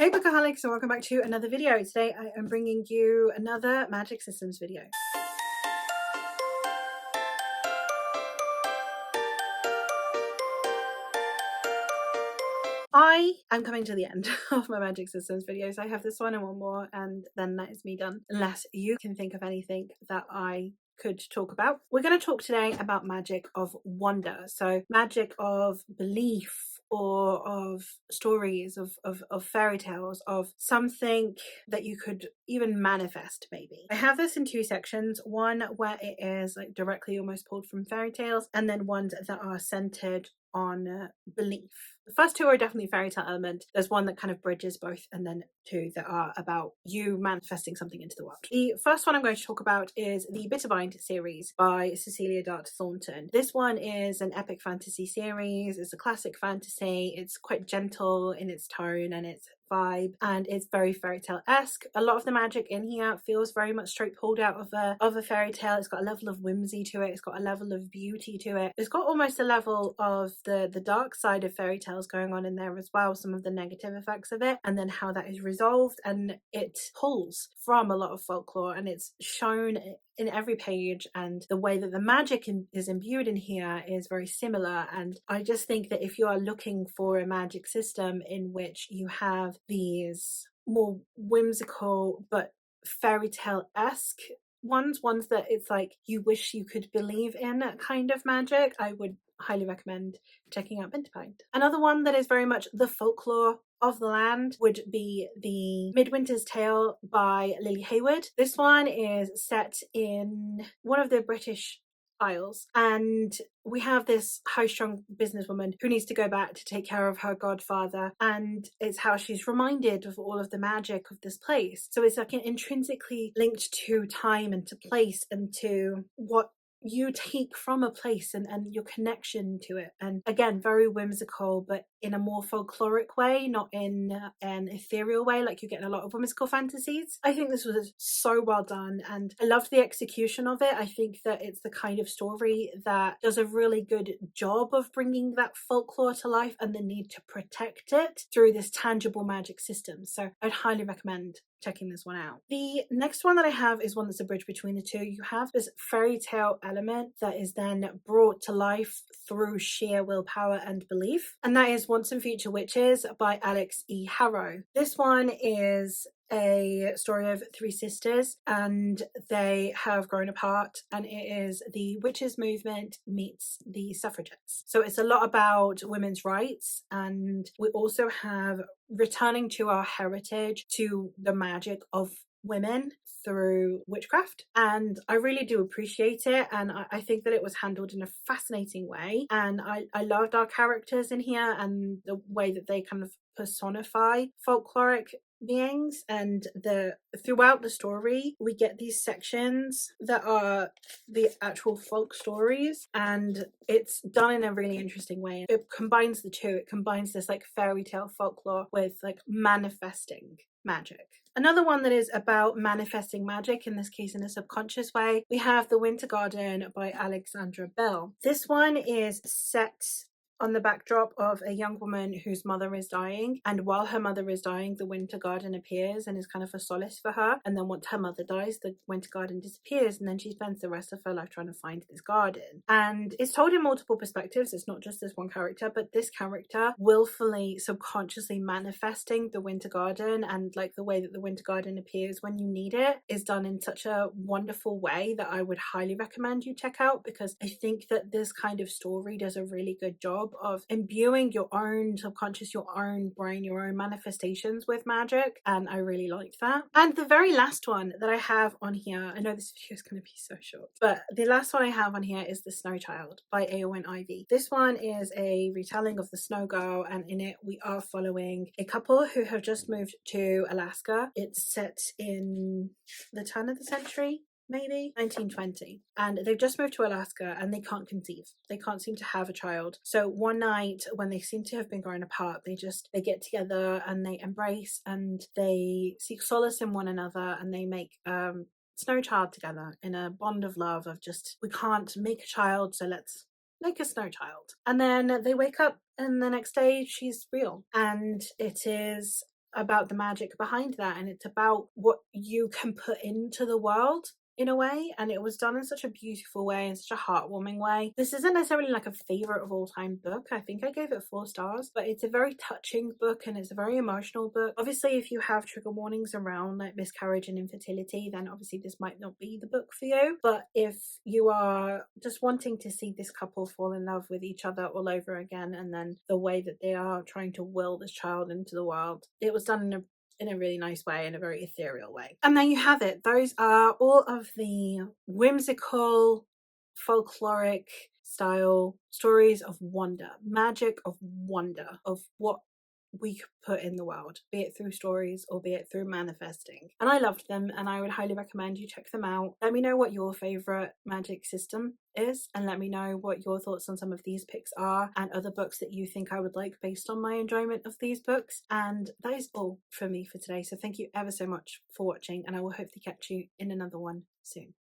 Hey Bookaholics, and welcome back to another video. Today I am bringing you another Magic Systems video. I am coming to the end of my Magic Systems videos. I have this one and one more, and then that is me done. Unless you can think of anything that I could talk about. We're going to talk today about magic of wonder. So magic of belief, or of stories, of fairy tales, of something that you could even manifest maybe. I have this in two sections, one where it is like directly almost pulled from fairy tales, and then ones that are centered on belief. The first two are definitely fairy tale element. There's one that kind of bridges both, and then two that are about you manifesting something into the world. The first one I'm going to talk about is the Bitterbind series by Cecilia Dart Thornton. This one is an epic fantasy series. It's a classic fantasy. It's quite gentle in its tone and its vibe, and it's very fairy tale-esque. A lot of the magic in here feels very much straight pulled out of a fairy tale. It's got a level of whimsy to it. It's got a level of beauty to it. It's got almost a level of the dark side of fairy tales going on in there as well, some of the negative effects of it, and then how that is resolved. And it pulls from a lot of folklore, and it's shown in every page, and the way that the magic is imbued in here is very similar. And I just think that if you are looking for a magic system in which you have these more whimsical but fairy tale-esque ones that it's like you wish you could believe in kind of magic, I would highly recommend checking out Bitterbind. Another one that is very much the folklore of the land would be the Midwinter's Tale by Lily Hayward. This one is set in one of the British Isles, and we have this high-strung businesswoman who needs to go back to take care of her godfather, and it's how she's reminded of all of the magic of this place. So it's like intrinsically linked to time and to place and to what you take from a place and your connection to it. And again, very whimsical, but in a more folkloric way, not in an ethereal way like you get in a lot of whimsical fantasies. I think this was so well done, and I loved the execution of it. I think that it's the kind of story that does a really good job of bringing that folklore to life and the need to protect it through this tangible magic system. So I'd highly recommend checking this one out. The next one that I have is one that's a bridge between the two. You have this fairy tale element that is then brought to life through sheer willpower and belief, and that is Once and Future Witches by Alex E. Harrow. This one is a story of three sisters, and they have grown apart, and it is the witches movement meets the suffragettes. So it's a lot about women's rights, and we also have returning to our heritage, to the magic of women through witchcraft, and I really do appreciate it, and I think that it was handled in a fascinating way, and I loved our characters in here and the way that they kind of personify folkloric beings. And throughout the story we get these sections that are the actual folk stories, and it's done in a really interesting way. It combines the two. It combines this like fairy tale folklore with like manifesting magic. Another one that is about manifesting magic, in this case in a subconscious way, we have The Winter Garden by Alexandra Bell. This one is set on the backdrop of a young woman whose mother is dying, and while her mother is dying, the Winter Garden appears and is kind of a solace for her, and then once her mother dies, the Winter Garden disappears, and then she spends the rest of her life trying to find this garden. And it's told in multiple perspectives. It's not just this one character, but this character willfully, subconsciously manifesting the Winter Garden, and like the way that the Winter Garden appears when you need it is done in such a wonderful way that I would highly recommend you check out, because I think that this kind of story does a really good job of imbuing your own subconscious, your own brain, your own manifestations with magic, and I really liked that. And the very last one that I have on here, I know this video is going to be so short, but the last one I have on here is The Snow Child by Eowyn Ivy. This one is a retelling of the Snow Girl, and in it we are following a couple who have just moved to Alaska. It's set in the turn of the century, maybe 1920, and they've just moved to Alaska and they can't conceive. They can't seem to have a child. So one night when they seem to have been growing apart, they get together and they embrace and they seek solace in one another, and they make snow child together in a bond of love of just, we can't make a child, so let's make a snow child. And then they wake up and the next day she's real, and it is about the magic behind that, and it's about what you can put into the world in a way, and it was done in such a beautiful way, in such a heartwarming way. This isn't necessarily like a favorite of all time book. I think I gave it 4 stars, but it's a very touching book and it's a very emotional book. Obviously, if you have trigger warnings around like miscarriage and infertility, then obviously this might not be the book for you. But if you are just wanting to see this couple fall in love with each other all over again, and then the way that they are trying to will this child into the world, it was done in a really nice way, in a very ethereal way. And there you have it. Those are all of the whimsical, folkloric style stories of wonder, magic of wonder, of what we could put in the world, be it through stories or be it through manifesting. And I loved them, and I would highly recommend you check them out. Let me know what your favorite magic system is, and let me know what your thoughts on some of these picks are, and other books that you think I would like based on my enjoyment of these books. And that is all for me for today, so thank you ever so much for watching, and I will hopefully catch you in another one soon.